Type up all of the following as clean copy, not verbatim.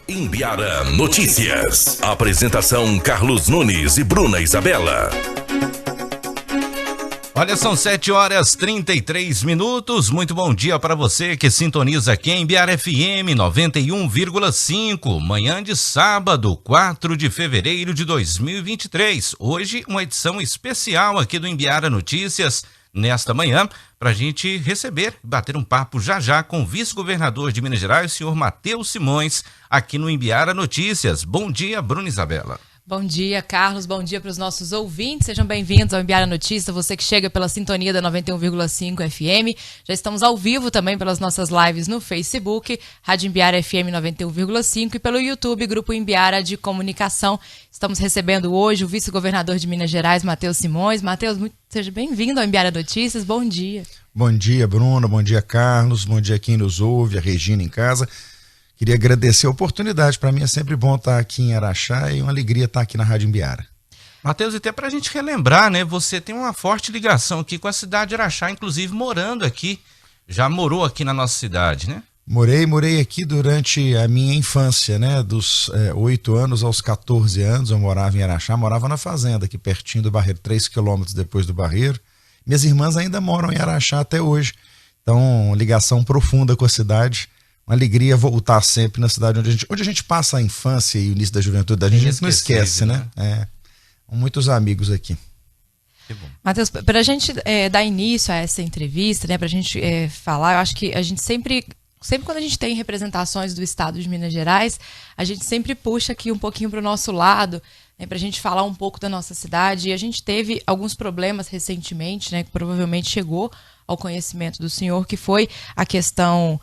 Imbirá Notícias. Apresentação Carlos Nunes e Bruna Isabela. Olha, são 7h33. Muito bom dia para você que sintoniza aqui em Imbirá FM 91,5. Manhã de sábado, 4 de fevereiro de 2023. Hoje, uma edição especial aqui do Imbirá Notícias. Nesta manhã, para a gente receber e bater um papo já com o vice-governador de Minas Gerais, o senhor Matheus Simões, aqui no Imbirá Notícias. Bom dia, Bruna Isabela. Bom dia, Carlos. Bom dia para os nossos ouvintes. Sejam bem-vindos ao Imbirá Notícias. Você que chega pela sintonia da 91,5 FM. Já estamos ao vivo também pelas nossas lives no Facebook, Rádio Imbirá FM 91,5 e pelo YouTube, Grupo Imbirá de Comunicação. Estamos recebendo hoje o vice-governador de Minas Gerais, Matheus Simões. Matheus, seja bem-vindo ao Imbirá Notícias. Bom dia. Bom dia, Bruna. Bom dia, Carlos. Bom dia quem nos ouve, a Regina em casa. Queria agradecer a oportunidade. Para mim é sempre bom estar aqui em Araxá e uma alegria estar aqui na Rádio Imbirá. Matheus, até para a gente relembrar, né? Você tem uma forte ligação aqui com a cidade de Araxá, inclusive morando aqui. Já morou aqui na nossa cidade, né? Morei aqui durante a minha infância, né? Dos 8 anos aos 14 anos eu morava em Araxá, morava na fazenda, aqui pertinho do Barreiro, 3 quilômetros depois do Barreiro. Minhas irmãs ainda moram em Araxá até hoje. Então, ligação profunda com a cidade. Uma alegria voltar sempre na cidade onde a gente passa a infância e o início da juventude. A gente não esquece, né? Muitos amigos aqui. Matheus, para a gente dar início a essa entrevista, né? Para a gente falar, eu acho que a gente sempre quando a gente tem representações do estado de Minas Gerais, a gente sempre puxa aqui um pouquinho para o nosso lado, né, para a gente falar um pouco da nossa cidade. E a gente teve alguns problemas recentemente, né, que provavelmente chegou ao conhecimento do senhor, que foi a questão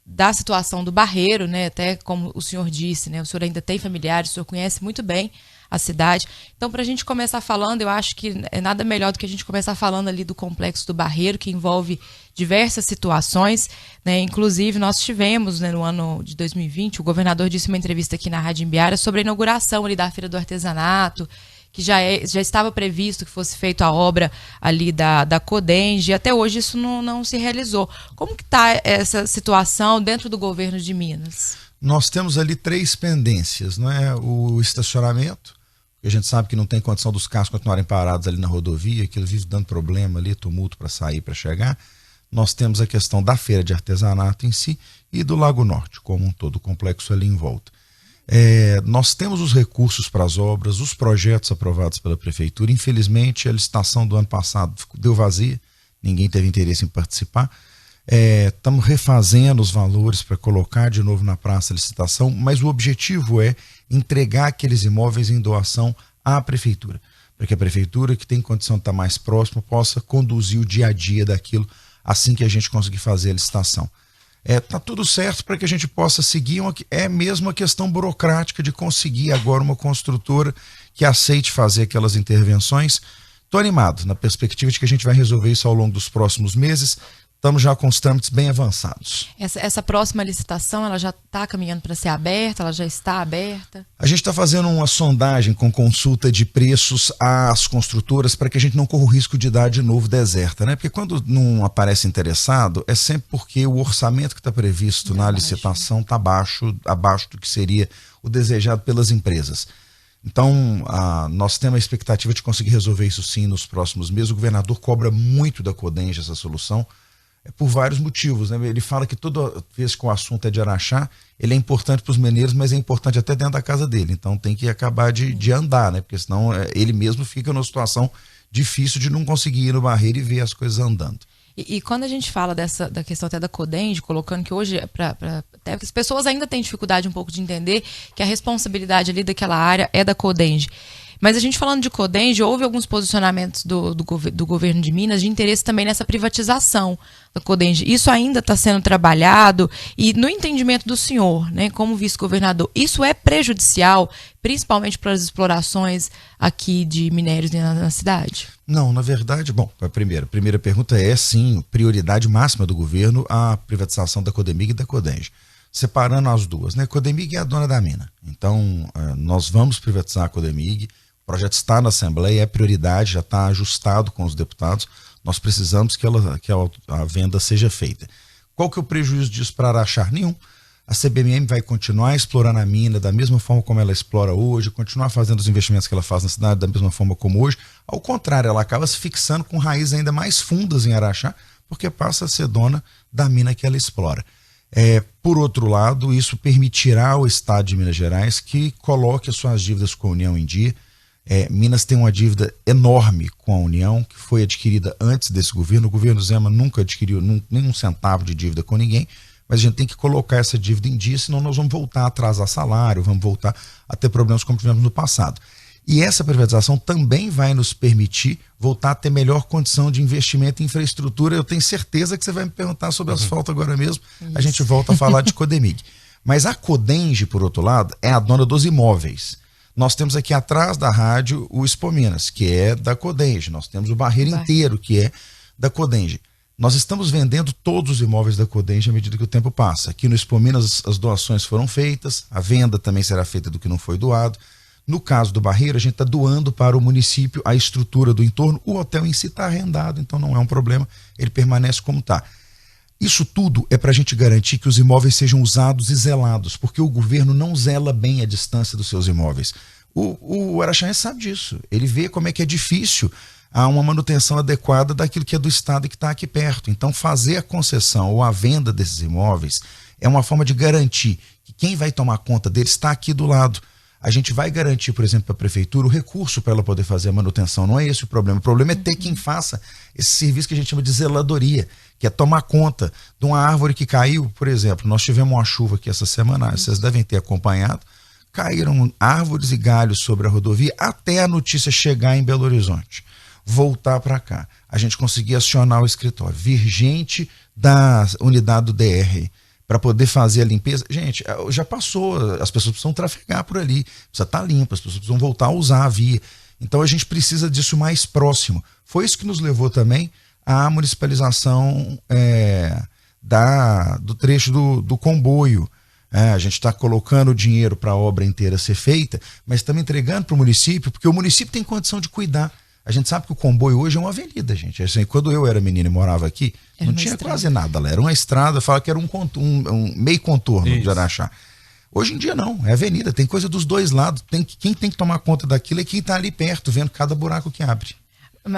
da situação do Barreiro, né, até como o senhor disse, né, o senhor ainda tem familiares, o senhor conhece muito bem a cidade. Então, para a gente começar falando, eu acho que é nada melhor do que a gente começar falando ali do Complexo do Barreiro, que envolve diversas situações, né? Inclusive, nós tivemos, né, no ano de 2020, o governador disse em uma entrevista aqui na Rádio Imbirá sobre a inauguração ali da Feira do Artesanato, que já estava previsto que fosse feita a obra ali da Codenge, e até hoje isso não se realizou. Como que está essa situação dentro do governo de Minas? Nós temos ali 3 pendências, não é? O estacionamento, a gente sabe que não tem condição dos carros continuarem parados ali na rodovia, aquilo vive dando problema ali, tumulto para sair, para chegar. Nós temos a questão da feira de artesanato em si e do Lago Norte, como um todo, o complexo ali em volta. Nós temos os recursos para as obras, os projetos aprovados pela prefeitura. Infelizmente, a licitação do ano passado deu vazia, ninguém teve interesse em participar. Estamos refazendo os valores para colocar de novo na praça a licitação, mas o objetivo é entregar aqueles imóveis em doação à prefeitura, para que a prefeitura, que tem condição de estar mais próxima, possa conduzir o dia a dia daquilo assim que a gente conseguir fazer a licitação. Tá tudo certo para que a gente possa seguir, mesmo a questão burocrática de conseguir agora uma construtora que aceite fazer aquelas intervenções. Estou animado na perspectiva de que a gente vai resolver isso ao longo dos próximos meses. Estamos já com os trâmites bem avançados. Essa próxima licitação, ela já está caminhando para ser aberta? Ela já está aberta? A gente está fazendo uma sondagem com consulta de preços às construtoras para que a gente não corra o risco de dar de novo deserta, né? Porque quando não aparece interessado, é sempre porque o orçamento que está previsto na licitação está abaixo do que seria o desejado pelas empresas. Então, nós temos a expectativa de conseguir resolver isso sim nos próximos meses. O governador cobra muito da Codenge essa solução. Por vários motivos, né? Ele fala que toda vez que o assunto é de Araxá, ele é importante para os mineiros, mas é importante até dentro da casa dele. Então tem que acabar de andar, né? Porque senão ele mesmo fica numa situação difícil de não conseguir ir no Barreiro e ver as coisas andando. E quando a gente fala da questão até da Codenge, colocando que hoje, até as pessoas ainda têm dificuldade um pouco de entender que a responsabilidade ali daquela área é da Codenge. Mas a gente falando de Codenge, houve alguns posicionamentos do governo de Minas de interesse também nessa privatização da Codenge. Isso ainda está sendo trabalhado e no entendimento do senhor, né, como vice-governador, isso é prejudicial, principalmente para as explorações aqui de minérios na cidade? Não, na verdade, a primeira pergunta é sim, prioridade máxima do governo a privatização da Codemig e da Codenge. Separando as duas, né? Codemig é a dona da mina. Então, nós vamos privatizar a Codemig. O projeto está na Assembleia, é prioridade, já está ajustado com os deputados. Nós precisamos que a venda seja feita. Qual que é o prejuízo disso para Araxá? Nenhum. A CBMM vai continuar explorando a mina da mesma forma como ela explora hoje, continuar fazendo os investimentos que ela faz na cidade da mesma forma como hoje. Ao contrário, ela acaba se fixando com raízes ainda mais fundas em Araxá, porque passa a ser dona da mina que ela explora. Por outro lado, isso permitirá ao Estado de Minas Gerais que coloque as suas dívidas com a União em dia. Minas tem uma dívida enorme com a União, que foi adquirida antes desse governo. O governo Zema nunca adquiriu nenhum centavo de dívida com ninguém, mas a gente tem que colocar essa dívida em dia, senão nós vamos voltar a atrasar salário, vamos voltar a ter problemas como tivemos no passado. E essa privatização também vai nos permitir voltar a ter melhor condição de investimento em infraestrutura. Eu tenho certeza que você vai me perguntar sobre asfalto agora mesmo. Isso. A gente volta a falar de Codemig. Mas a Codenge, por outro lado, é a dona dos imóveis. Nós temos aqui atrás da rádio o Expo Minas, que é da Codenge. Nós temos o Barreiro inteiro, que é da Codenge. Nós estamos vendendo todos os imóveis da Codenge à medida que o tempo passa. Aqui no Expo Minas as doações foram feitas, a venda também será feita do que não foi doado. No caso do Barreiro, a gente está doando para o município a estrutura do entorno. O hotel em si está arrendado, então não é um problema, ele permanece como está. Isso tudo é para a gente garantir que os imóveis sejam usados e zelados, porque o governo não zela bem a distância dos seus imóveis. O araxaense sabe disso, ele vê como é que é difícil a uma manutenção adequada daquilo que é do Estado e que está aqui perto. Então fazer a concessão ou a venda desses imóveis é uma forma de garantir que quem vai tomar conta deles está aqui do lado. A gente vai garantir, por exemplo, para a prefeitura o recurso para ela poder fazer a manutenção. Não é esse o problema. O problema é ter quem faça esse serviço que a gente chama de zeladoria, que é tomar conta de uma árvore que caiu, por exemplo. Nós tivemos uma chuva aqui essa semana, vocês devem ter acompanhado. Caíram árvores e galhos sobre a rodovia até a notícia chegar em Belo Horizonte. Voltar para cá. A gente conseguir acionar o escritório, vir gente da unidade do DR para poder fazer a limpeza. Gente, já passou, as pessoas precisam trafegar por ali, precisa estar limpa, as pessoas precisam voltar a usar a via. Então a gente precisa disso mais próximo. Foi isso que nos levou também à municipalização do trecho do comboio. A gente está colocando o dinheiro para a obra inteira ser feita, mas estamos entregando para o município, porque o município tem condição de cuidar. A gente sabe que o comboio hoje é uma avenida, gente. Assim, quando eu era menino e morava aqui, não tinha quase nada lá. Era uma estrada, fala que era um meio contorno de Araxá. Hoje em dia não, é avenida, tem coisa dos dois lados. Quem tem que tomar conta daquilo é quem está ali perto, vendo cada buraco que abre.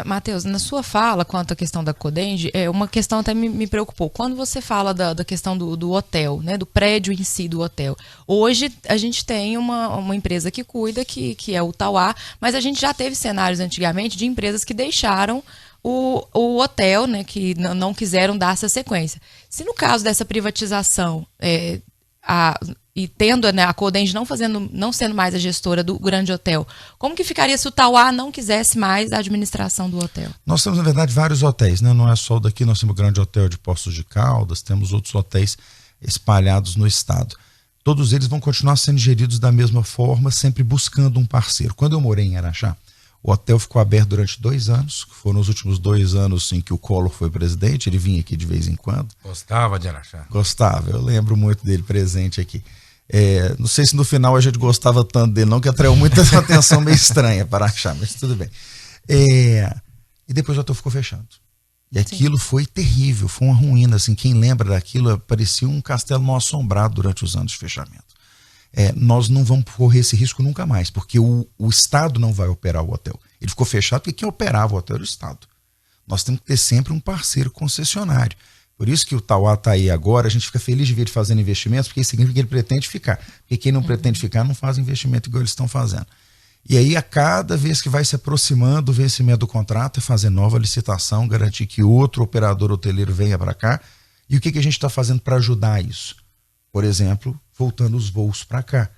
Matheus, na sua fala quanto à questão da Codenge, uma questão até me preocupou. Quando você fala da questão do hotel, né, do prédio em si do hotel, hoje a gente tem uma empresa que cuida, que é o Tauá, mas a gente já teve cenários antigamente de empresas que deixaram o hotel, né, que não quiseram dar essa sequência. Se no caso dessa privatização, e tendo, né, a Codenge não sendo mais a gestora do grande hotel, como que ficaria se o Tauá não quisesse mais a administração do hotel? Nós temos, na verdade, vários hotéis, né? Não é só o daqui, nós temos o grande hotel de Poços de Caldas, temos outros hotéis espalhados no estado. Todos eles vão continuar sendo geridos da mesma forma, sempre buscando um parceiro. Quando eu morei em Araxá, o hotel ficou aberto durante 2 anos, que foram os últimos 2 anos em que o Collor foi presidente, ele vinha aqui de vez em quando. Gostava de Araxá? Gostava, eu lembro muito dele presente aqui. Não sei se no final a gente gostava tanto dele não, que atraiu muita atenção meio estranha para Araxá, mas tudo bem. E depois o hotel ficou fechado. E aquilo foi terrível, foi uma ruína, assim, quem lembra daquilo, parecia um castelo mal assombrado durante os anos de fechamento. Nós não vamos correr esse risco nunca mais, porque o Estado não vai operar o hotel. Ele ficou fechado porque quem operava o hotel era o Estado. Nós temos que ter sempre um parceiro concessionário. Por isso que o Tauá está aí agora, a gente fica feliz de ver ele fazendo investimentos, porque isso significa que ele pretende ficar. Porque quem não pretende ficar não faz investimento igual eles estão fazendo. E aí, a cada vez que vai se aproximando do vencimento do contrato, é fazer nova licitação, garantir que outro operador hoteleiro venha para cá. E o que a gente está fazendo para ajudar isso? Por exemplo, voltando os voos para cá,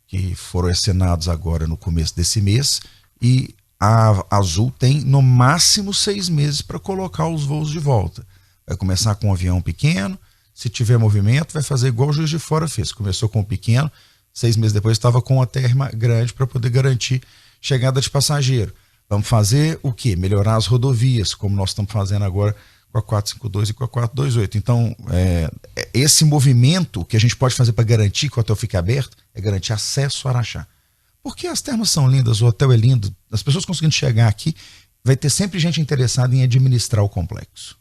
que foram assinados agora no começo desse mês, e a Azul tem no máximo 6 meses para colocar os voos de volta. Vai começar com um avião pequeno, se tiver movimento vai fazer igual o Juiz de Fora fez, começou com o pequeno, 6 meses depois estava com a terma grande para poder garantir chegada de passageiro. Vamos fazer o quê? Melhorar as rodovias, como nós estamos fazendo agora com a 452 e com a 428. Então, esse movimento que a gente pode fazer para garantir que o hotel fique aberto é garantir acesso a Araxá. Porque as termas são lindas, o hotel é lindo, as pessoas conseguindo chegar aqui, vai ter sempre gente interessada em administrar o complexo.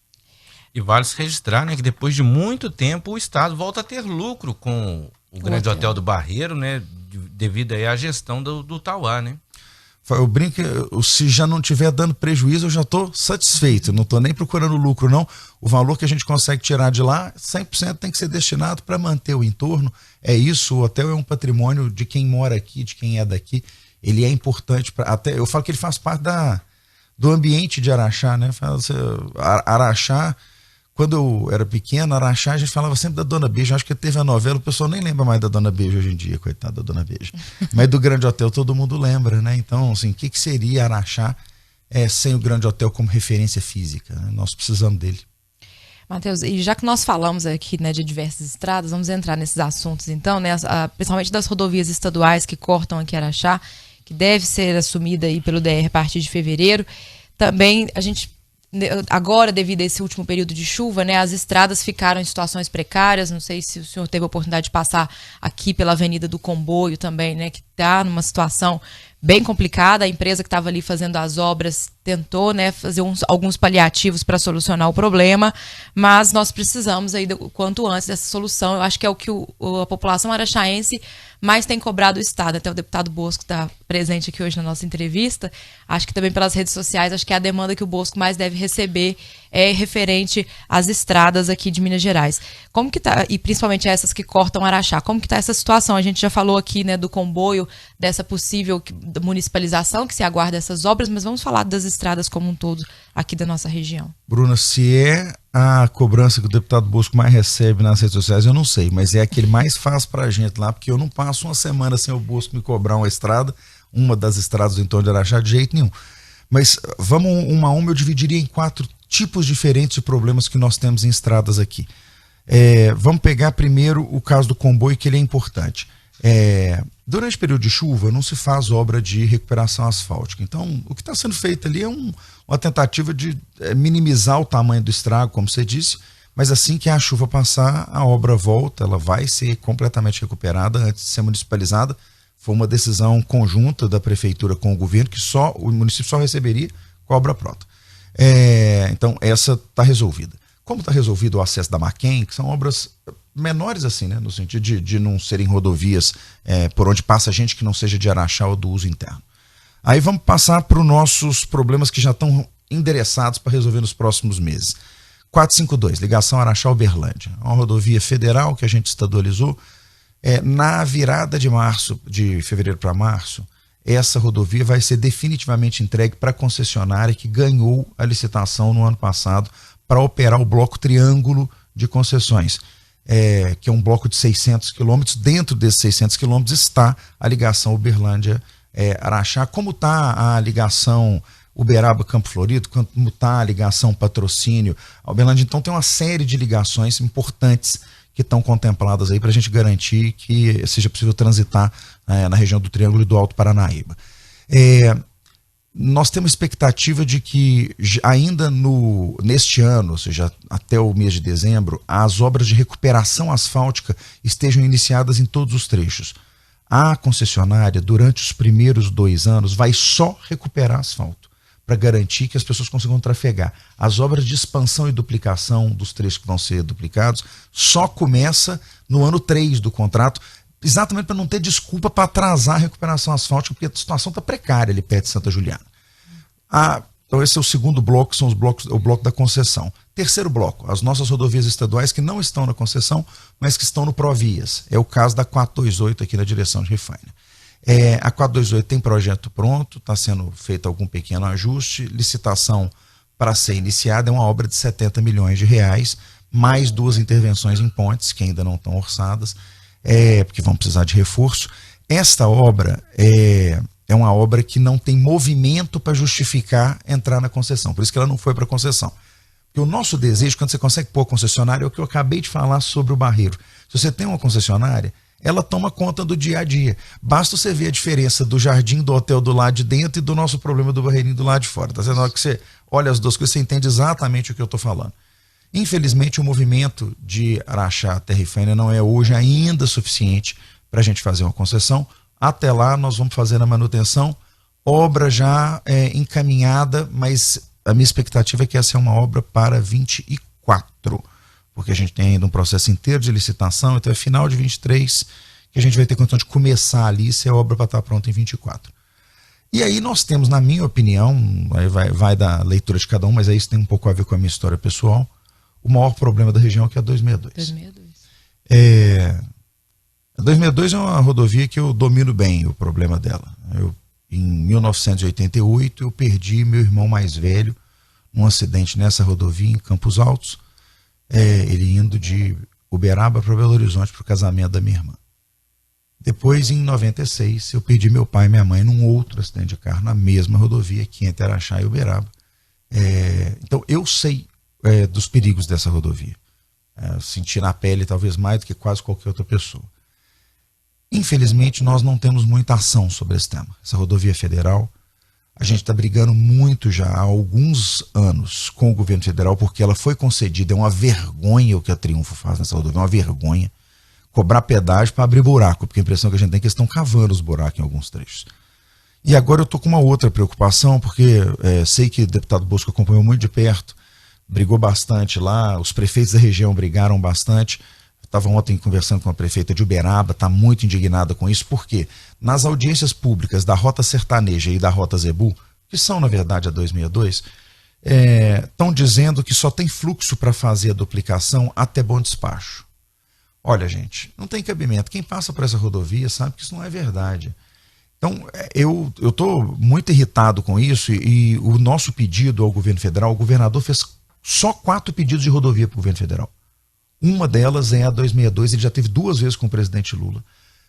E vale se registrar, né, que depois de muito tempo o Estado volta a ter lucro com o Grande Hotel do Barreiro, né, devido aí à gestão do Tauá, né? Eu brinco, se já não estiver dando prejuízo, eu já estou satisfeito, não estou nem procurando lucro, não. O valor que a gente consegue tirar de lá, 100% tem que ser destinado para manter o entorno. É isso, o hotel é um patrimônio de quem mora aqui, de quem é daqui. Ele é importante, até eu falo que ele faz parte do ambiente de Araxá, né? Araxá, quando eu era pequeno, Araxá, a gente falava sempre da Dona Beija. Acho que teve a novela, o pessoal nem lembra mais da Dona Beija hoje em dia, coitada da Dona Beija. Mas do Grande Hotel todo mundo lembra, né? Então, assim, o que seria Araxá sem o Grande Hotel como referência física, né? Nós precisamos dele. Matheus, e já que nós falamos aqui, né, de diversas estradas, vamos entrar nesses assuntos então, né, principalmente das rodovias estaduais que cortam aqui Araxá, que deve ser assumida aí pelo DR a partir de fevereiro. Também a gente, agora, devido a esse último período de chuva, né, as estradas ficaram em situações precárias. Não sei se o senhor teve a oportunidade de passar aqui pela Avenida do Comboio também, né, que está numa situação bem complicada. A empresa que estava ali fazendo as obras tentou, né, fazer alguns paliativos para solucionar o problema, mas nós precisamos aí quanto antes dessa solução. Eu acho que é o que a população araxaense mais tem cobrado o Estado. Até o deputado Bosco está presente aqui hoje na nossa entrevista. Acho que também pelas redes sociais, acho que é a demanda que o Bosco mais deve receber é referente às estradas aqui de Minas Gerais. Como que tá, e principalmente essas que cortam Araxá, como que está essa situação? A gente já falou aqui, né, do comboio, dessa possível municipalização que se aguarda essas obras, mas vamos falar das estradas como um todo aqui da nossa região. Bruna, se é a cobrança que o deputado Bosco mais recebe nas redes sociais, eu não sei, mas é a que ele mais faz pra gente lá, porque eu não passo uma semana sem o Bosco me cobrar uma estrada, uma das estradas do entorno de Araxá, de jeito nenhum. Mas vamos uma a uma, eu dividiria em 4 tipos diferentes de problemas que nós temos em estradas aqui. Vamos pegar primeiro o caso do comboio, que ele é importante. Durante o período de chuva não se faz obra de recuperação asfáltica. Então, o que está sendo feito ali é uma tentativa de minimizar o tamanho do estrago, como você disse, mas assim que a chuva passar, a obra volta, ela vai ser completamente recuperada antes de ser municipalizada. Foi uma decisão conjunta da prefeitura com o governo, que o município só receberia com a obra pronta. Então, essa está resolvida. Como está resolvido o acesso da Maquem, que são obras menores assim, né, no sentido de não serem rodovias por onde passa gente que não seja de Araxá ou do uso interno. Aí vamos passar para os nossos problemas que já estão endereçados para resolver nos próximos meses. 452, ligação Araxá-Uberlândia, uma rodovia federal que a gente estadualizou. Na virada de fevereiro para março, essa rodovia vai ser definitivamente entregue para a concessionária que ganhou a licitação no ano passado para operar o bloco Triângulo de concessões, que é um bloco de 600 quilômetros. Dentro desses 600 quilômetros está a ligação Uberlândia-Araxá. Como está a ligação Uberaba-Campo Florido, como está a ligação Patrocínio a Uberlândia. Então tem uma série de ligações importantes que estão contempladas aí para a gente garantir que seja possível transitar na região do Triângulo e do Alto Paranaíba. Nós temos expectativa de que ainda neste ano, ou seja, até o mês de dezembro, as obras de recuperação asfáltica estejam iniciadas em todos os trechos. A concessionária, durante os primeiros 2 anos, vai só recuperar asfalto, para garantir que as pessoas consigam trafegar. As obras de expansão e duplicação dos trechos que vão ser duplicados só começa no ano 3 do contrato, exatamente para não ter desculpa para atrasar a recuperação asfáltica, porque a situação está precária ali perto de Santa Juliana. Então esse é o segundo bloco, são o bloco da concessão. Terceiro bloco, as nossas rodovias estaduais que não estão na concessão, mas que estão no Provias. É o caso da 428 aqui na direção de Rifaina. A 428 tem projeto pronto, está sendo feito algum pequeno ajuste, licitação para ser iniciada, é uma obra de 70 milhões de reais, mais 2 intervenções em pontes, que ainda não estão orçadas, porque vão precisar de reforço. Esta obra é uma obra que não tem movimento para justificar entrar na concessão, por isso que ela não foi para a concessão. Porque o nosso desejo, quando você consegue pôr a concessionária, é o que eu acabei de falar sobre o Barreiro. Se você tem uma concessionária, ela toma conta do dia a dia. Basta você ver a diferença do jardim do hotel do lado de dentro e do nosso problema do Barreirinho do lado de fora. Tá? Na hora que você olha as duas coisas, você entende exatamente o que eu estou falando. Infelizmente, o movimento de Araxá até Rifaina não é hoje ainda suficiente para a gente fazer uma concessão. Até lá, nós vamos fazer a manutenção. Obra já encaminhada, mas a minha expectativa é que essa é uma obra para 24. 24, porque a gente tem ainda um processo inteiro de licitação, então é final de 23 que a gente vai ter condição de começar ali, se a obra para estar pronta em 24. E aí nós temos, na minha opinião, aí vai da leitura de cada um, mas aí isso tem um pouco a ver com a minha história pessoal, o maior problema da região que é a 262. A 262 é uma rodovia que eu domino bem o problema dela. Em 1988 eu perdi meu irmão mais velho num acidente nessa rodovia em Campos Altos, ele indo de Uberaba para Belo Horizonte para o casamento da minha irmã. Depois, em 96, eu perdi meu pai e minha mãe num outro acidente de carro na mesma rodovia, aqui entre Araxá e Uberaba. Então eu sei dos perigos dessa rodovia. Eu senti na pele talvez mais do que quase qualquer outra pessoa. Infelizmente, nós não temos muita ação sobre esse tema. Essa rodovia federal, a gente está brigando muito já há alguns anos com o governo federal, porque ela foi concedida. É uma vergonha o que a Triunfo faz nessa rodovia, é uma vergonha. Cobrar pedágio para abrir buraco, porque a impressão que a gente tem é que eles estão cavando os buracos em alguns trechos. E agora eu estou com uma outra preocupação, porque sei que o deputado Bosco acompanhou muito de perto, brigou bastante lá, os prefeitos da região brigaram bastante. Estava ontem conversando com a prefeita de Uberaba, está muito indignada com isso, porque nas audiências públicas da Rota Sertaneja e da Rota Zebu, que são na verdade a 262, estão dizendo que só tem fluxo para fazer a duplicação até Bom Despacho. Olha, gente, não tem cabimento. Quem passa por essa rodovia sabe que isso não é verdade. Então, eu estou muito irritado com isso e o nosso pedido ao governo federal, o governador fez só 4 pedidos de rodovia para o governo federal. Uma delas é a 262, ele já teve 2 vezes com o presidente Lula.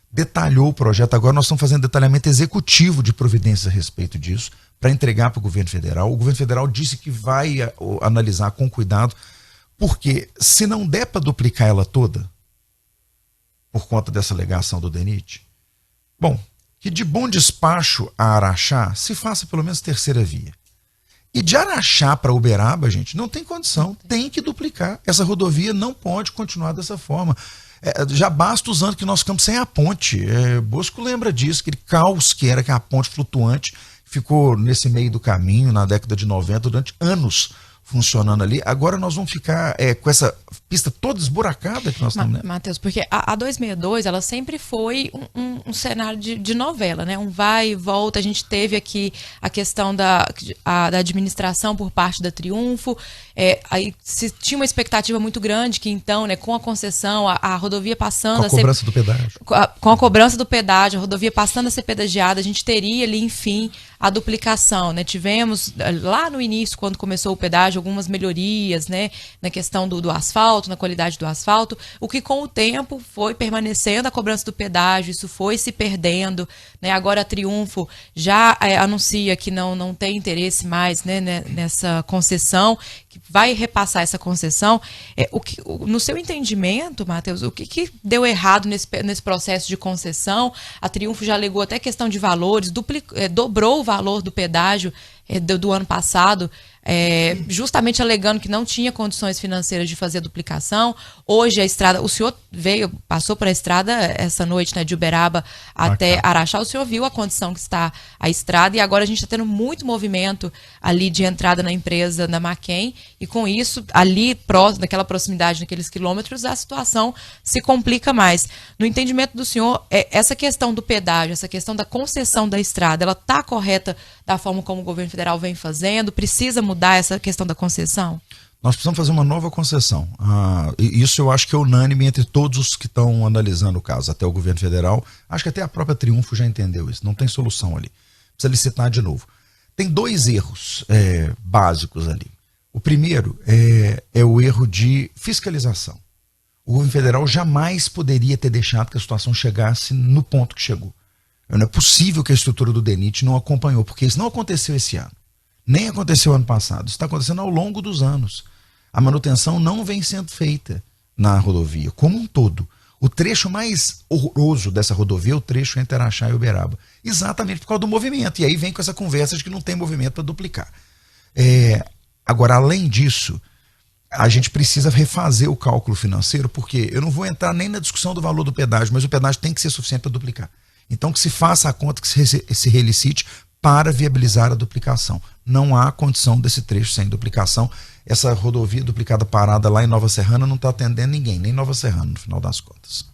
Detalhou o projeto, agora nós estamos fazendo detalhamento executivo de providências a respeito disso, para entregar para o governo federal. O governo federal disse que vai analisar com cuidado, porque se não der para duplicar ela toda, por conta dessa alegação do DENIT, bom, que de Bom Despacho a Araxá se faça pelo menos terceira via. E de Araxá para Uberaba, gente, não tem condição, tem que duplicar. Essa rodovia não pode continuar dessa forma. Já basta os anos que nós ficamos sem a ponte. Bosco lembra disso, aquele caos que era que a ponte flutuante ficou nesse meio do caminho, na década de 90, durante anos funcionando ali. Agora nós vamos ficar com essa pista toda esburacada que nós estamos, né? Matheus, porque a 262, ela sempre foi um cenário de novela, né? Um vai e volta. A gente teve aqui a questão da administração por parte da Triunfo. Aí se tinha uma expectativa muito grande que então, né, com a concessão, a rodovia passando com a cobrança do pedágio. Com a cobrança do pedágio, a rodovia passando a ser pedagiada, a gente teria ali, enfim, a duplicação, né? Tivemos lá no início, quando começou o pedágio, algumas melhorias, né, na questão do asfalto, na qualidade do asfalto, o que com o tempo foi permanecendo a cobrança do pedágio, isso foi se perdendo, né? Agora a Triunfo já anuncia que não tem interesse mais, né, nessa concessão, que vai repassar essa concessão. No seu entendimento, Matheus, o que deu errado nesse processo de concessão? A Triunfo já alegou até questão de valores, dobrou o valor do pedágio do ano passado, justamente alegando que não tinha condições financeiras de fazer a duplicação. Hoje a estrada, o senhor passou por a estrada essa noite, né, de Uberaba até Araxá, o senhor viu a condição que está a estrada, e agora a gente está tendo muito movimento ali de entrada na empresa, na Maquem, e com isso, ali próximo, naquela proximidade, naqueles quilômetros, a situação se complica mais. No entendimento do senhor, essa questão do pedágio, essa questão da concessão da estrada, ela está correta da forma como o governo federal vem fazendo? Precisa mudar essa questão da concessão? Nós precisamos fazer uma nova concessão. Isso eu acho que é unânime entre todos os que estão analisando o caso, até o governo federal. Acho que até a própria Triunfo já entendeu isso. Não tem solução ali. Precisa licitar de novo. Tem 2 erros básicos ali. O primeiro é o erro de fiscalização. O governo federal jamais poderia ter deixado que a situação chegasse no ponto que chegou. Não é possível que a estrutura do DENIT não acompanhou, porque isso não aconteceu esse ano. Nem aconteceu ano passado. Isso está acontecendo ao longo dos anos. A manutenção não vem sendo feita na rodovia, como um todo. O trecho mais horroroso dessa rodovia é o trecho entre Araxá e Uberaba. Exatamente por causa do movimento. E aí vem com essa conversa de que não tem movimento para duplicar. Agora, além disso, a gente precisa refazer o cálculo financeiro, porque eu não vou entrar nem na discussão do valor do pedágio, mas o pedágio tem que ser suficiente para duplicar. Então que se faça a conta, que se relicite, para viabilizar a duplicação. Não há condição desse trecho sem duplicação. Essa rodovia duplicada parada lá em Nova Serrana não está atendendo ninguém, nem Nova Serrana, no final das contas.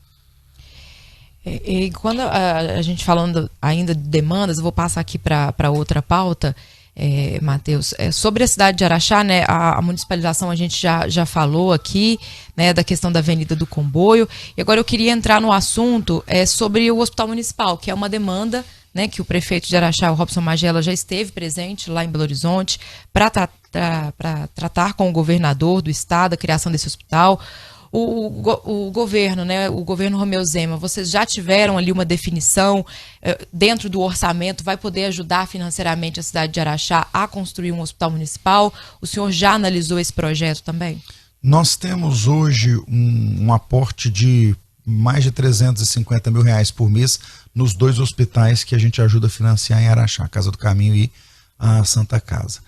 E quando a gente falando ainda de demandas, eu vou passar aqui para outra pauta, Matheus, sobre a cidade de Araxá, né, a municipalização a gente já falou aqui, né, da questão da Avenida do Comboio, e agora eu queria entrar no assunto sobre o Hospital Municipal, que é uma demanda, né, que o prefeito de Araxá, o Robson Magela, já esteve presente lá em Belo Horizonte para tratar com o governador do estado a criação desse hospital. O governo, né, o governo Romeu Zema, vocês já tiveram ali uma definição dentro do orçamento, vai poder ajudar financeiramente a cidade de Araxá a construir um hospital municipal? O senhor já analisou esse projeto também? Nós temos hoje um aporte de mais de 350 mil reais por mês nos 2 hospitais que a gente ajuda a financiar em Araxá, a Casa do Caminho e a Santa Casa.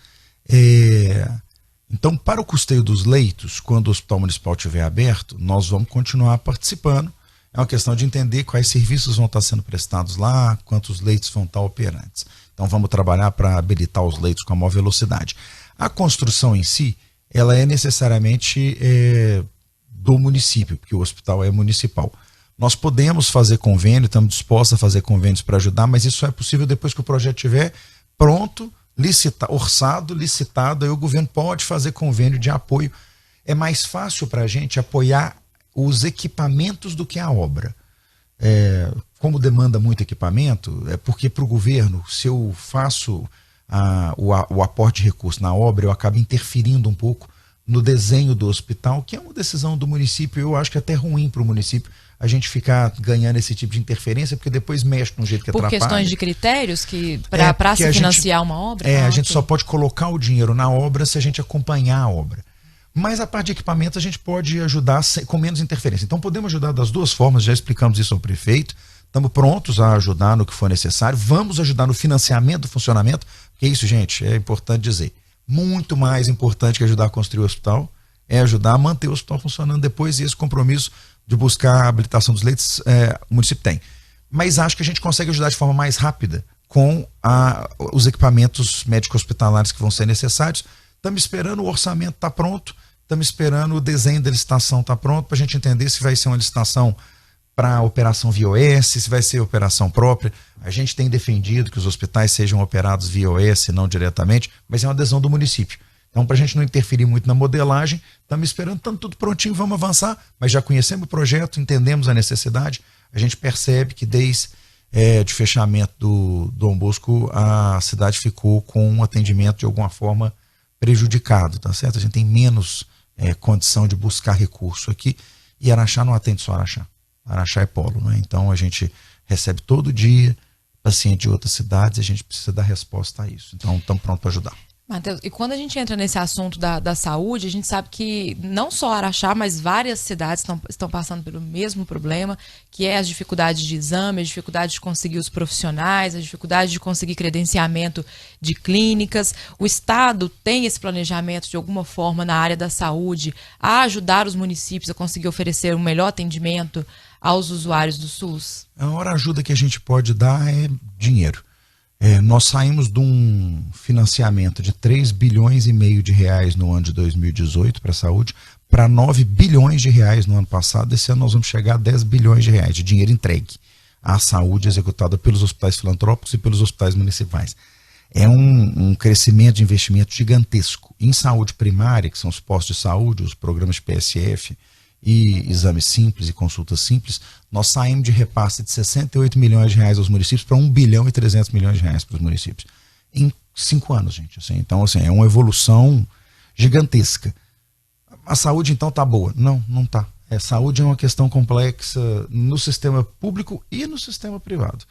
Então, para o custeio dos leitos, quando o Hospital Municipal estiver aberto, nós vamos continuar participando. É uma questão de entender quais serviços vão estar sendo prestados lá, quantos leitos vão estar operantes. Então, vamos trabalhar para habilitar os leitos com a maior velocidade. A construção em si, ela é necessariamente do município, porque o hospital é municipal. Nós podemos fazer convênio, estamos dispostos a fazer convênios para ajudar, mas isso só é possível depois que o projeto estiver pronto, orçado, licitado, aí o governo pode fazer convênio de apoio. É mais fácil para a gente apoiar os equipamentos do que a obra. Como demanda muito equipamento, porque para o governo, se eu faço o aporte de recursos na obra, eu acabo interferindo um pouco no desenho do hospital, que é uma decisão do município. Eu acho que é até ruim para o município a gente ficar ganhando esse tipo de interferência, porque depois mexe de um jeito que atrapalha. Por questões de critérios para se financiar uma obra? A gente só pode colocar o dinheiro na obra se a gente acompanhar a obra. Mas a parte de equipamento a gente pode ajudar com menos interferência. Então podemos ajudar das duas formas, já explicamos isso ao prefeito, estamos prontos a ajudar no que for necessário, vamos ajudar no financiamento do funcionamento, porque isso, gente, é importante dizer. Muito mais importante que ajudar a construir o hospital é ajudar a manter o hospital funcionando depois, e esse compromisso de buscar a habilitação dos leitos, o município tem. Mas acho que a gente consegue ajudar de forma mais rápida com os equipamentos médico-hospitalares que vão ser necessários. Estamos esperando o orçamento estar pronto, estamos esperando o desenho da licitação estar pronto, para a gente entender se vai ser uma licitação para operação via OS, se vai ser operação própria. A gente tem defendido que os hospitais sejam operados via OS, não diretamente, mas é uma adesão do município. Então, para a gente não interferir muito na modelagem, estamos esperando, estamos tudo prontinho, vamos avançar, mas já conhecemos o projeto, entendemos a necessidade, a gente percebe que desde de fechamento do Dom Bosco, a cidade ficou com um atendimento de alguma forma prejudicado, tá certo? A gente tem menos condição de buscar recurso aqui, e Araxá não atende só Araxá. Araxá é polo, né? Então a gente recebe todo dia paciente de outras cidades, e a gente precisa dar resposta a isso. Então estamos prontos para ajudar. Matheus, e quando a gente entra nesse assunto da saúde, a gente sabe que não só Araxá, mas várias cidades estão passando pelo mesmo problema, que é as dificuldades de exame, a dificuldade de conseguir os profissionais, a dificuldade de conseguir credenciamento de clínicas. O Estado tem esse planejamento, de alguma forma, na área da saúde, a ajudar os municípios a conseguir oferecer um melhor atendimento aos usuários do SUS? A maior ajuda que a gente pode dar é dinheiro. Nós saímos de um financiamento de 3 bilhões e meio de reais no ano de 2018 para a saúde, para 9 bilhões de reais no ano passado. Esse ano nós vamos chegar a 10 bilhões de reais de dinheiro entregue à saúde executada pelos hospitais filantrópicos e pelos hospitais municipais. É um crescimento de investimento gigantesco. Em saúde primária, que são os postos de saúde, os programas de PSF e exames simples e consultas simples, nós saímos de repasse de 68 milhões de reais aos municípios para 1 bilhão e 300 milhões de reais para os municípios. Em 5 anos, gente. Assim. Então, assim, é uma evolução gigantesca. A saúde, então, tá boa? Não, não tá. Saúde é uma questão complexa no sistema público e no sistema privado,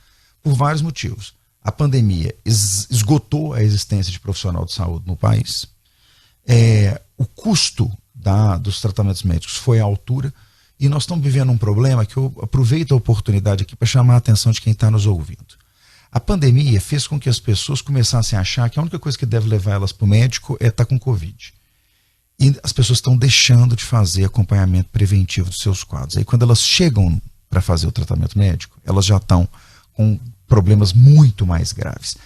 por vários motivos. A pandemia esgotou a existência de profissional de saúde no país. O custo dos tratamentos médicos foi à altura, e nós estamos vivendo um problema que eu aproveito a oportunidade aqui para chamar a atenção de quem está nos ouvindo. A pandemia fez com que as pessoas começassem a achar que a única coisa que deve levar elas para o médico é estar com Covid. E as pessoas estão deixando de fazer acompanhamento preventivo dos seus quadros. Aí quando elas chegam para fazer o tratamento médico, elas já estão com problemas muito mais graves.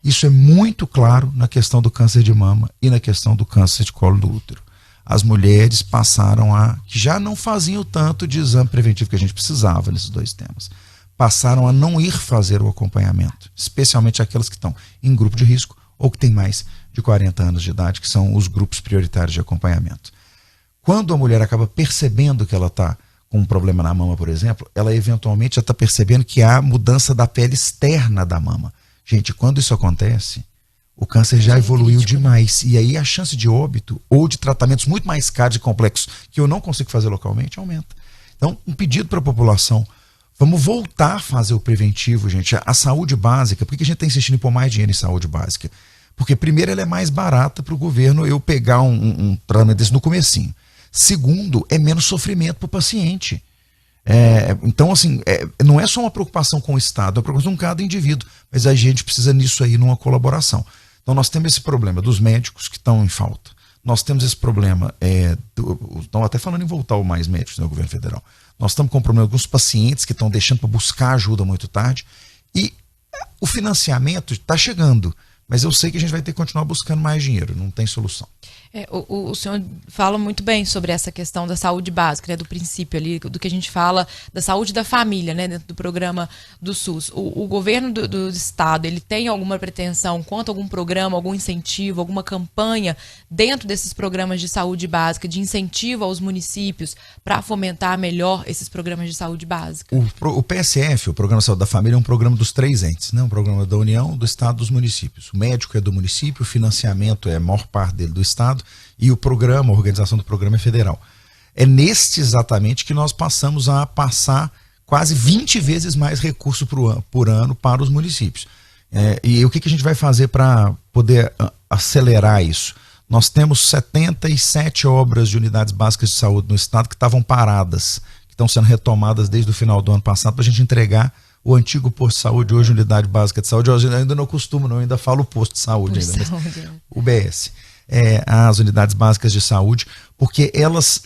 Isso é muito claro na questão do câncer de mama e na questão do câncer de colo do útero. As mulheres passaram que já não faziam tanto de exame preventivo que a gente precisava nesses dois temas, passaram a não ir fazer o acompanhamento, especialmente aquelas que estão em grupo de risco ou que têm mais de 40 anos de idade, que são os grupos prioritários de acompanhamento. Quando a mulher acaba percebendo que ela está com um problema na mama, por exemplo, ela eventualmente já está percebendo que há mudança da pele externa da mama. Gente, quando isso acontece, o câncer já evoluiu demais. E aí a chance de óbito ou de tratamentos muito mais caros e complexos que eu não consigo fazer localmente aumenta. Então, um pedido para a população: vamos voltar a fazer o preventivo, gente. A saúde básica, por que a gente está insistindo em pôr mais dinheiro em saúde básica? Porque, primeiro, ela é mais barata para o governo eu pegar um tratamento desse no comecinho. Segundo, é menos sofrimento para o paciente. Então, assim, não é só uma preocupação com o Estado, é uma preocupação com cada indivíduo, mas a gente precisa nisso aí numa colaboração. Então, nós temos esse problema dos médicos que estão em falta. Nós temos esse problema, estão até falando em voltar o mais médicos no governo federal. Nós estamos com um problema com os pacientes que estão deixando para buscar ajuda muito tarde. E o financiamento está chegando, mas eu sei que a gente vai ter que continuar buscando mais dinheiro, não tem solução. O senhor fala muito bem sobre essa questão da saúde básica, né, do princípio ali, do que a gente fala da saúde da família, né, dentro do programa do SUS. O governo do Estado, ele tem alguma pretensão quanto a algum programa, algum incentivo, alguma campanha dentro desses programas de saúde básica, de incentivo aos municípios para fomentar melhor esses programas de saúde básica? O PSF, o Programa de Saúde da Família, é um programa dos 3 entes, né? Um programa da União, do Estado e dos municípios. O médico é do município, o financiamento é a maior parte dele do Estado, e o programa, a organização do programa é federal. É neste exatamente que nós passamos a passar quase 20 vezes mais recurso por ano para os municípios. E o que a gente vai fazer para poder acelerar isso? Nós temos 77 obras de unidades básicas de saúde no estado que estavam paradas, que estão sendo retomadas desde o final do ano passado para a gente entregar o antigo posto de saúde, hoje unidade básica de saúde. Eu ainda não costumo, não, eu ainda falo posto de saúde. UBS. As unidades básicas de saúde, porque elas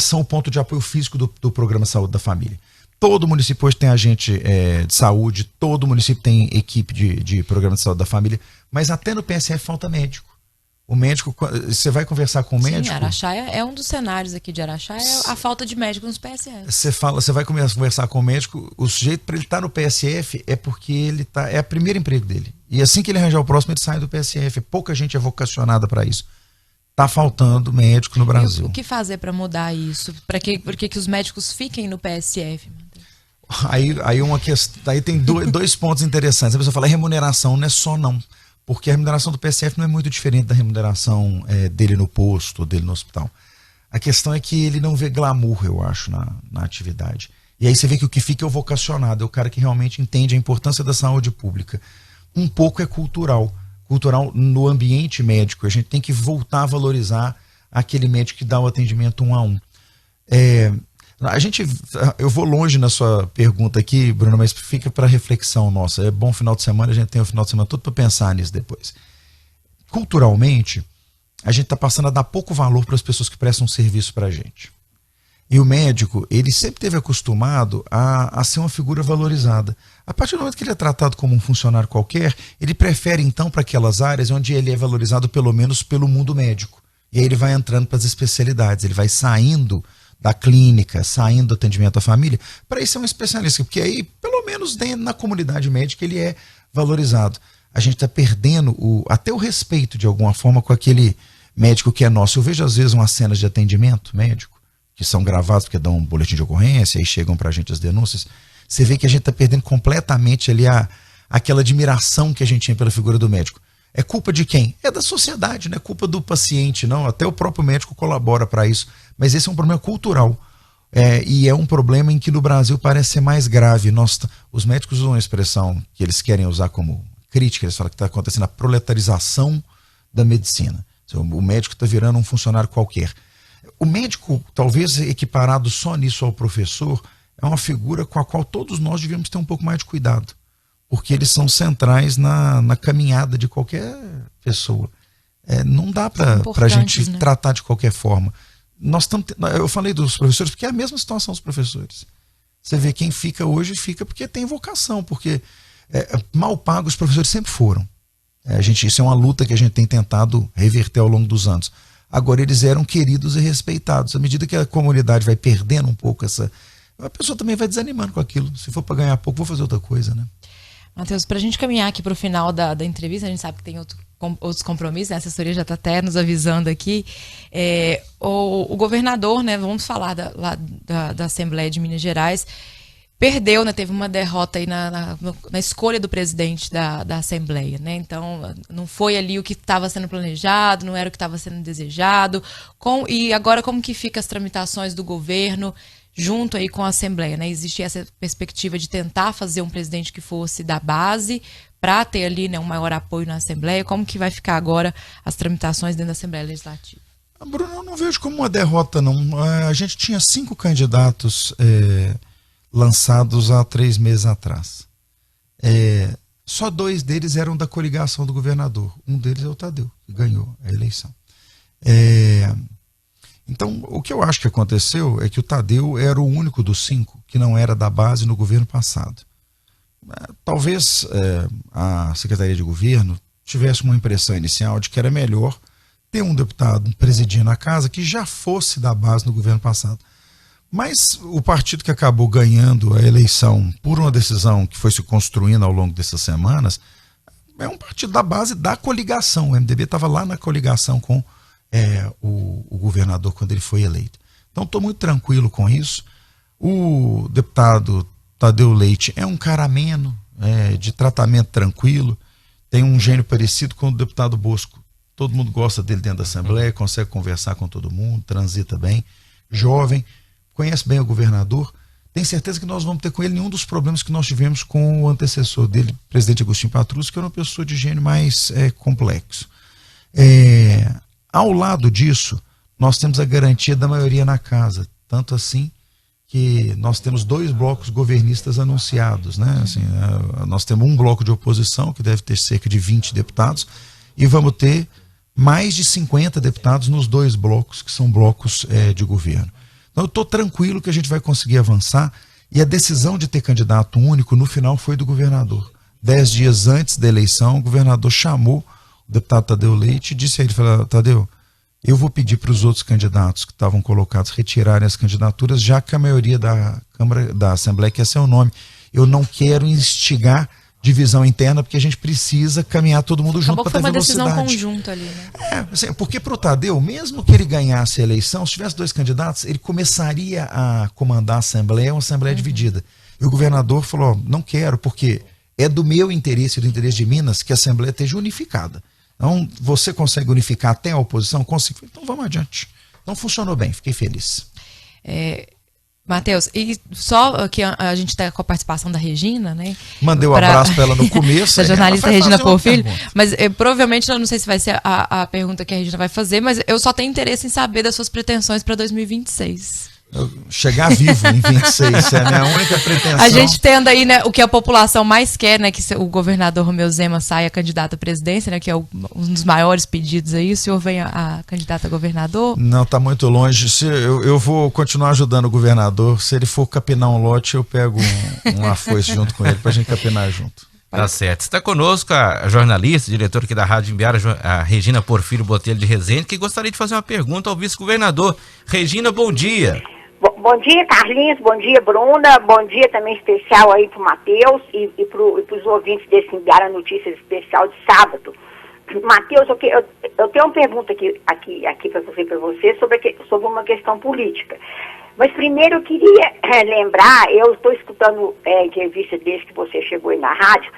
são o ponto de apoio físico do Programa Saúde da Família. Todo município hoje tem agente de saúde, todo município tem equipe de Programa de Saúde da Família, mas até no PSF falta médico. O médico, você vai conversar com o médico... Sim, Araxá é um dos cenários aqui de Araxá, é a falta de médico nos PSF. Você vai conversar com o médico, o sujeito para ele estar no PSF é porque é o primeiro emprego dele. E assim que ele arranjar o próximo, ele sai do PSF. Pouca gente é vocacionada para isso. Está faltando médico no Brasil. O que fazer para mudar isso? Para que os médicos fiquem no PSF? Aí tem dois pontos interessantes. A pessoa fala, remuneração não é só não. Porque a remuneração do PSF não é muito diferente da remuneração dele no posto, dele no hospital. A questão é que ele não vê glamour, eu acho, na atividade. E aí você vê que o que fica é o vocacionado, é o cara que realmente entende a importância da saúde pública. Um pouco é cultural no ambiente médico. A gente tem que voltar a valorizar aquele médico que dá o atendimento 1 a 1. Eu vou longe na sua pergunta aqui, Bruno, mas fica para reflexão nossa. É bom final de semana, a gente tem o final de semana todo para pensar nisso depois. Culturalmente, a gente está passando a dar pouco valor para as pessoas que prestam serviço para a gente. E o médico, ele sempre esteve acostumado a ser uma figura valorizada. A partir do momento que ele é tratado como um funcionário qualquer, ele prefere então para aquelas áreas onde ele é valorizado pelo menos pelo mundo médico. E aí ele vai entrando para as especialidades, ele vai saindo da clínica, saindo do atendimento à família, para isso é um especialista, porque aí, pelo menos na comunidade médica, ele é valorizado. A gente está perdendo até o respeito, de alguma forma, com aquele médico que é nosso. Eu vejo, às vezes, umas cenas de atendimento médico, que são gravadas porque dão um boletim de ocorrência, aí chegam para a gente as denúncias. Você vê que a gente está perdendo completamente ali aquela admiração que a gente tinha pela figura do médico. É culpa de quem? É da sociedade, não é culpa do paciente, não. Até o próprio médico colabora para isso. Mas esse é um problema cultural. E é um problema em que no Brasil parece ser mais grave. Os médicos usam uma expressão que eles querem usar como crítica, eles falam que está acontecendo a proletarização da medicina. O médico está virando um funcionário qualquer. O médico, talvez equiparado só nisso ao professor, é uma figura com a qual todos nós devíamos ter um pouco mais de cuidado. Porque eles são centrais na caminhada de qualquer pessoa. Não dá para a gente tratar de qualquer forma. Eu falei dos professores porque é a mesma situação dos professores. Você vê quem fica hoje, fica porque tem vocação, porque mal pagos os professores sempre foram. Isso é uma luta que a gente tem tentado reverter ao longo dos anos. Agora, eles eram queridos e respeitados. À medida que a comunidade vai perdendo um pouco a pessoa também vai desanimando com aquilo. Se for para ganhar pouco, vou fazer outra coisa, né? Matheus, para a gente caminhar aqui para o final da entrevista, a gente sabe que tem outros compromissos, né? A assessoria já está até nos avisando aqui. O governador, né? Vamos falar da Assembleia de Minas Gerais, perdeu, né? Teve uma derrota aí na escolha do presidente da Assembleia, né? Então, não foi ali o que estava sendo planejado, não era o que estava sendo desejado. E agora, como que ficam as tramitações do governo junto aí com a Assembleia, né? Existia essa perspectiva de tentar fazer um presidente que fosse da base para ter ali, né, um maior apoio na Assembleia. Como que vai ficar agora as tramitações dentro da Assembleia Legislativa? Bruno, eu não vejo como uma derrota, não. A gente tinha 5 candidatos lançados há 3 meses atrás. Só 2 deles eram da coligação do governador. Um deles é o Tadeu, que ganhou a eleição. Então, o que eu acho que aconteceu é que o Tadeu era o único dos 5 que não era da base no governo passado. Talvez a Secretaria de Governo tivesse uma impressão inicial de que era melhor ter um deputado presidindo a casa que já fosse da base no governo passado. Mas o partido que acabou ganhando a eleição por uma decisão que foi se construindo ao longo dessas semanas é um partido da base da coligação. O MDB estava lá na coligação com o governador quando ele foi eleito. Então estou muito tranquilo com isso. O deputado Tadeu Leite é um cara ameno, de tratamento tranquilo, tem um gênio parecido com o deputado Bosco. Todo mundo gosta dele dentro da Assembleia, consegue conversar com todo mundo, transita bem, jovem, conhece bem o governador. Tenho certeza que nós vamos ter com ele nenhum dos problemas que nós tivemos com o antecessor dele, presidente Agostinho Patrus, que era uma pessoa de gênio mais complexo. Ao lado disso, nós temos a garantia da maioria na casa, tanto assim que nós temos 2 blocos governistas anunciados, né? Assim, nós temos um bloco de oposição, que deve ter cerca de 20 deputados, e vamos ter mais de 50 deputados nos 2 blocos, que são blocos de governo. Então eu estou tranquilo que a gente vai conseguir avançar, e a decisão de ter candidato único no final foi do governador. 10 dias antes da eleição, o governador chamou o deputado Tadeu Leite e disse a ele, Tadeu, eu vou pedir para os outros candidatos que estavam colocados retirarem as candidaturas, já que a maioria da Câmara, da Assembleia quer seu nome. Eu não quero instigar divisão interna, porque a gente precisa caminhar todo mundo junto para ter velocidade. Foi uma decisão conjunta ali, né? Assim, porque para o Tadeu, mesmo que ele ganhasse a eleição, se tivesse 2 candidatos, ele começaria a comandar a Assembleia, uma Assembleia dividida. E o governador falou, não quero, porque é do meu interesse e do interesse de Minas que a Assembleia esteja unificada. Então, você consegue unificar até a oposição? Consigo. Então, vamos adiante. Então, funcionou bem, fiquei feliz. Matheus, e só que a gente está com a participação da Regina, né? Mandei um abraço para ela no começo. A jornalista Regina Porfírio. Mas provavelmente, eu não sei se vai ser a pergunta que a Regina vai fazer, mas eu só tenho interesse em saber das suas pretensões para 2026. Chegar vivo em 26, é a minha única pretensão. A gente tendo aí, né, o que a população mais quer, né, que o governador Romeu Zema saia candidato à presidência, né, que é um dos maiores pedidos aí. O senhor vem a candidato a governador? Não, está muito longe. Eu vou continuar ajudando o governador. Se ele for capinar um lote, eu pego uma foice junto com ele para a gente capinar junto. Tá certo. Está conosco a jornalista, diretora aqui da Rádio Imbiara, a Regina Porfírio Botelho de Rezende, que gostaria de fazer uma pergunta ao vice-governador. Regina, bom dia. Bom dia, Carlinhos, bom dia, Bruna, bom dia também especial aí pro Matheus e para os ouvintes desse Imbiara Notícias especial de sábado. Matheus, eu tenho uma pergunta aqui para você sobre uma questão política. Mas primeiro eu queria lembrar, eu estou escutando entrevista desde que você chegou aí na rádio,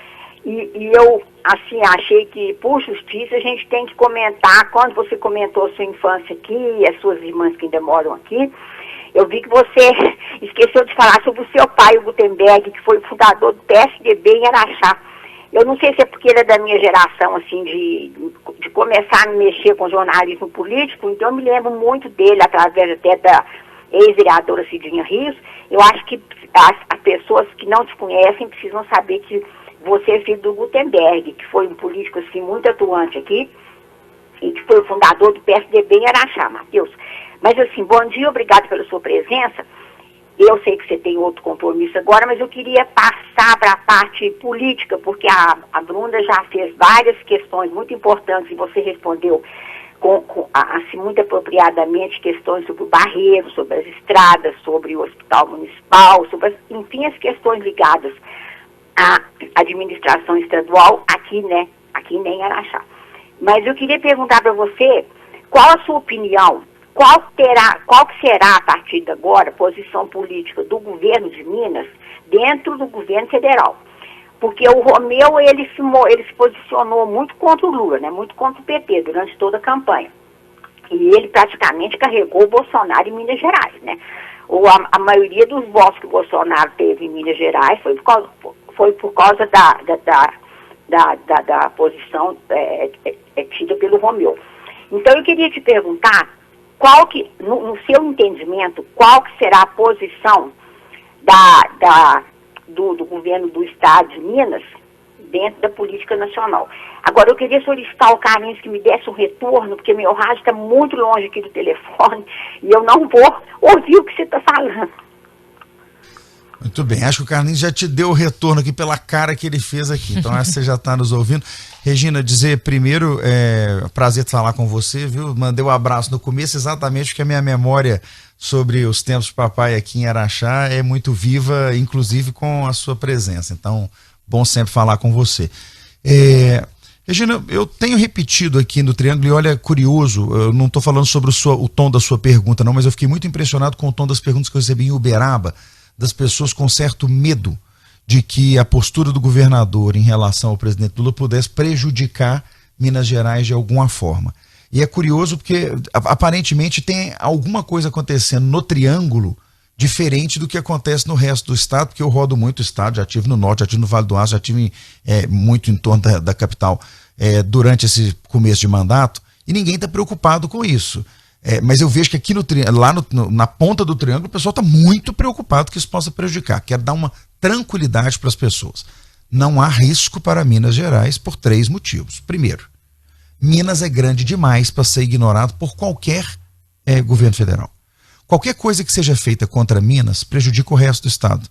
e eu, assim, achei que, por justiça, a gente tem que comentar, quando você comentou a sua infância aqui, e as suas irmãs que ainda moram aqui, eu vi que você esqueceu de falar sobre o seu pai, o Gutenberg, que foi o fundador do PSDB em Araxá. Eu não sei se é porque ele é da minha geração, assim, de começar a me mexer com jornalismo político, então eu me lembro muito dele, através até da ex-vereadora Cidinha Rios. Eu acho que as pessoas que não te conhecem precisam saber que você é filho do Gutenberg, que foi um político, assim, muito atuante aqui, e que foi o fundador do PSDB em Araxá, Matheus. Mas, assim, bom dia, obrigado pela sua presença. eu sei que você tem outro compromisso agora, mas eu queria passar para a parte política, porque a Bruna já fez várias questões muito importantes e você respondeu assim, muito apropriadamente questões sobre o Barreiro, sobre as estradas, sobre o hospital municipal, sobre, enfim, as questões ligadas à administração estadual aqui, né? Aqui nem em Araxá. Mas eu queria perguntar para você, qual a sua opinião, qual que será, a partir de agora, a posição política do governo de Minas dentro do governo federal? Porque o Romeu, ele se posicionou muito contra o Lula, né? Muito contra o PT durante toda a campanha. E ele praticamente carregou o Bolsonaro em Minas Gerais, né? A maioria dos votos que o Bolsonaro teve em Minas Gerais foi por causa da posição tida pelo Romeu. Então eu queria te perguntar, no seu entendimento, qual que será a posição do governo do estado de Minas dentro da política nacional. Agora, eu queria solicitar ao Carlinhos que me desse um retorno, porque meu rádio está muito longe aqui do telefone e eu não vou ouvir o que você está falando. Muito bem, acho que o Carlinhos já te deu o retorno aqui pela cara que ele fez aqui, então essa você já está nos ouvindo. Regina, dizer primeiro, prazer de falar com você, viu? Mandei um abraço no começo exatamente porque a minha memória sobre os tempos do papai aqui em Araxá é muito viva, inclusive com a sua presença, então bom sempre falar com você. Regina, eu tenho repetido aqui no Triângulo, e olha, curioso, eu não estou falando sobre o tom da sua pergunta não, mas eu fiquei muito impressionado com o tom das perguntas que eu recebi em Uberaba, das pessoas com certo medo de que a postura do governador em relação ao presidente Lula pudesse prejudicar Minas Gerais de alguma forma. E é curioso porque aparentemente tem alguma coisa acontecendo no Triângulo diferente do que acontece no resto do estado, porque eu rodo muito o estado, já estive no norte, já estive no Vale do Aço, já estive muito em torno da capital durante esse começo de mandato, e ninguém está preocupado com isso. Mas eu vejo que aqui na ponta do Triângulo o pessoal está muito preocupado que isso possa prejudicar. Quero dar uma tranquilidade para as pessoas. Não há risco para Minas Gerais por 3 motivos. Primeiro, Minas é grande demais para ser ignorado por qualquer governo federal. Qualquer coisa que seja feita contra Minas prejudica o resto do estado.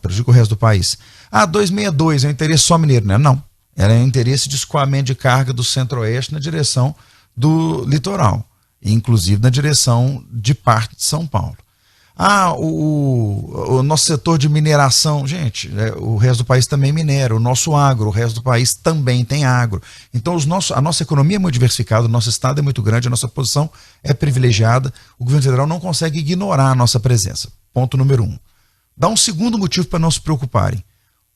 Prejudica o resto do país. 262 é um interesse só mineiro, né? Não. Era um interesse de escoamento de carga do centro-oeste na direção do litoral. Inclusive na direção de parte de São Paulo. O nosso setor de mineração, gente, o resto do país também minera, o nosso agro, o resto do país também tem agro. Então a nossa economia é muito diversificada, o nosso estado é muito grande, a nossa posição é privilegiada, o governo federal não consegue ignorar a nossa presença. Ponto número 1. Dá um segundo motivo para não se preocuparem.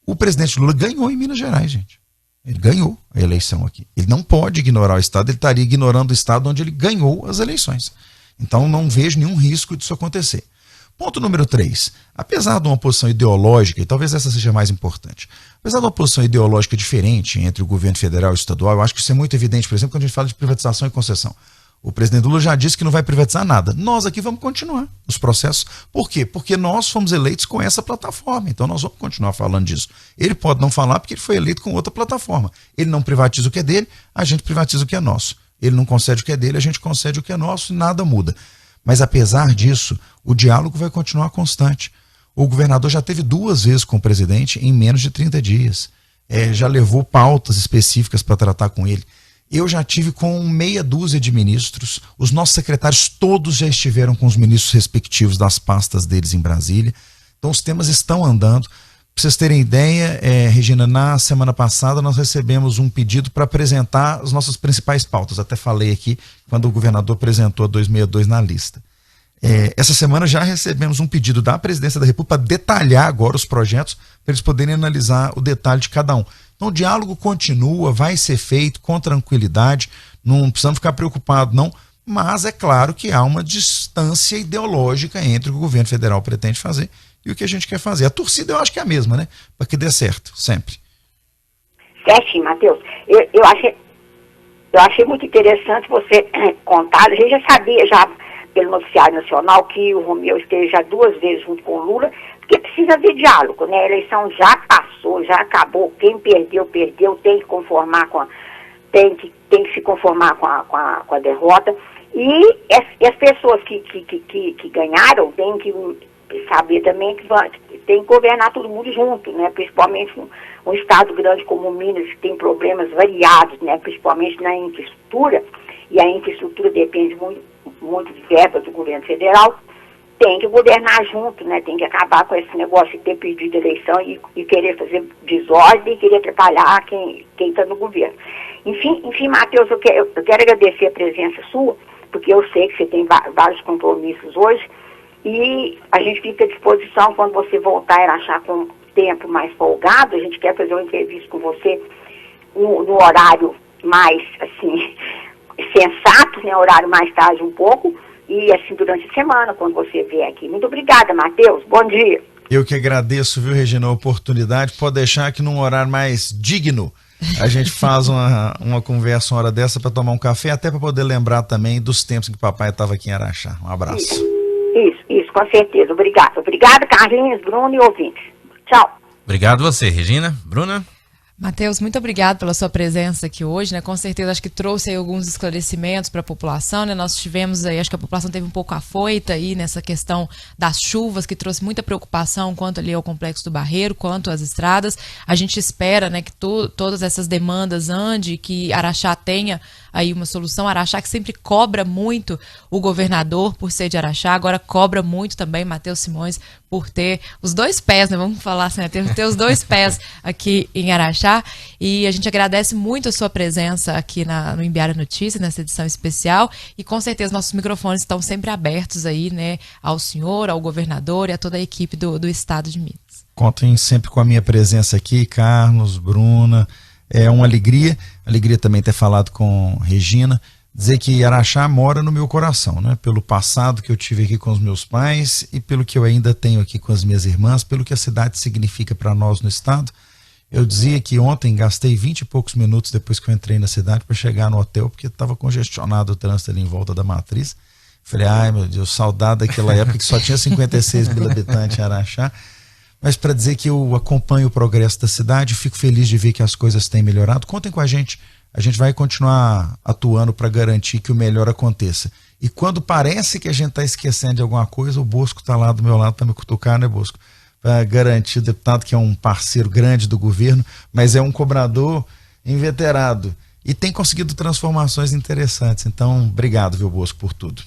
O presidente Lula ganhou em Minas Gerais, gente. Ele ganhou a eleição aqui. Ele não pode ignorar o estado, ele estaria ignorando o estado onde ele ganhou as eleições. Então não vejo nenhum risco disso acontecer. Ponto número 3. Apesar de uma posição ideológica, e talvez essa seja mais importante, apesar de uma posição ideológica diferente entre o governo federal e o estadual, eu acho que isso é muito evidente, por exemplo, quando a gente fala de privatização e concessão. O presidente Lula já disse que não vai privatizar nada. Nós aqui vamos continuar os processos. Por quê? Porque nós fomos eleitos com essa plataforma. Então nós vamos continuar falando disso. Ele pode não falar porque ele foi eleito com outra plataforma. Ele não privatiza o que é dele, a gente privatiza o que é nosso. Ele não concede o que é dele, a gente concede o que é nosso e nada muda. Mas apesar disso, o diálogo vai continuar constante. O governador já teve 2 vezes com o presidente em menos de 30 dias. Já levou pautas específicas para tratar com ele. Eu já tive com meia dúzia de ministros, os nossos secretários todos já estiveram com os ministros respectivos das pastas deles em Brasília, então os temas estão andando. Para vocês terem ideia, Regina, na semana passada nós recebemos um pedido para apresentar as nossas principais pautas, até falei aqui quando o governador apresentou a 262 na lista. Essa semana já recebemos um pedido da Presidência da República para detalhar agora os projetos, para eles poderem analisar o detalhe de cada um. Então o diálogo continua, vai ser feito com tranquilidade, não precisamos ficar preocupados não, mas é claro que há uma distância ideológica entre o que o governo federal pretende fazer e o que a gente quer fazer. A torcida eu acho que é a mesma, né? Para que dê certo, sempre. Certinho, Matheus. Eu achei muito interessante você contar, a gente já sabia pelo noticiário nacional que o Romeu esteve já 2 vezes junto com o Lula, porque precisa haver diálogo, né? A eleição já passou, já acabou, quem perdeu, tem que conformar tem que se conformar com a derrota, e as pessoas que ganharam têm que saber também que tem que governar todo mundo junto, né? Principalmente um estado grande como Minas, que tem problemas variados, né? Principalmente na infraestrutura, e a infraestrutura depende muito de verba do governo federal. Tem que governar junto, né? Tem que acabar com esse negócio de ter pedido eleição e querer fazer desordem e querer atrapalhar quem está no governo. Enfim, Matheus, eu quero agradecer a presença sua, porque eu sei que você tem vários compromissos hoje, e a gente fica à disposição quando você voltar a Araxá com tempo mais folgado. A gente quer fazer uma entrevista com você no horário mais, assim, sensato, né? Horário mais tarde um pouco, e assim durante a semana, quando você vier aqui. Muito obrigada, Matheus. Bom dia. Eu que agradeço, viu, Regina, a oportunidade. Pode deixar que num horário mais digno a gente faz uma conversa uma hora dessa para tomar um café, até para poder lembrar também dos tempos em que papai estava aqui em Araxá. Um abraço. Isso, com certeza. Obrigada, Carlinhos, Bruno e ouvintes. Tchau. Obrigado você, Regina. Bruna? Matheus, muito obrigado pela sua presença aqui hoje, né? Com certeza acho que trouxe aí alguns esclarecimentos para a população, né? Nós tivemos aí, acho que a população teve um pouco afoita aí nessa questão das chuvas, que trouxe muita preocupação quanto ali ao Complexo do Barreiro, quanto às estradas. A gente espera, né, que todas essas demandas andem, que Araxá tenha aí uma solução. Araxá, que sempre cobra muito o governador por ser de Araxá, agora cobra muito também Matheus Simões por ter os dois pés, né? Vamos falar assim, né? Ter os dois pés aqui em Araxá. E a gente agradece muito a sua presença aqui no Imbara Notícias, nessa edição especial, e com certeza nossos microfones estão sempre abertos aí, né, ao senhor, ao governador e a toda a equipe do estado de Minas. Contem sempre com a minha presença aqui, Carlos, Bruna. É uma alegria também ter falado com Regina, dizer que Araxá mora no meu coração, né? Pelo passado que eu tive aqui com os meus pais e pelo que eu ainda tenho aqui com as minhas irmãs, pelo que a cidade significa para nós no estado. Eu dizia que ontem gastei 20 e poucos minutos depois que eu entrei na cidade para chegar no hotel, porque estava congestionado o trânsito ali em volta da matriz. Falei, ai meu Deus, saudade daquela época que só tinha 56 mil habitantes em Araxá. Mas para dizer que eu acompanho o progresso da cidade, fico feliz de ver que as coisas têm melhorado. Contem com a gente vai continuar atuando para garantir que o melhor aconteça. E quando parece que a gente está esquecendo de alguma coisa, o Bosco está lá do meu lado para me cutucar, né, Bosco? Para garantir, o deputado que é um parceiro grande do governo, mas é um cobrador inveterado e tem conseguido transformações interessantes. Então, obrigado, viu, Bosco, por tudo.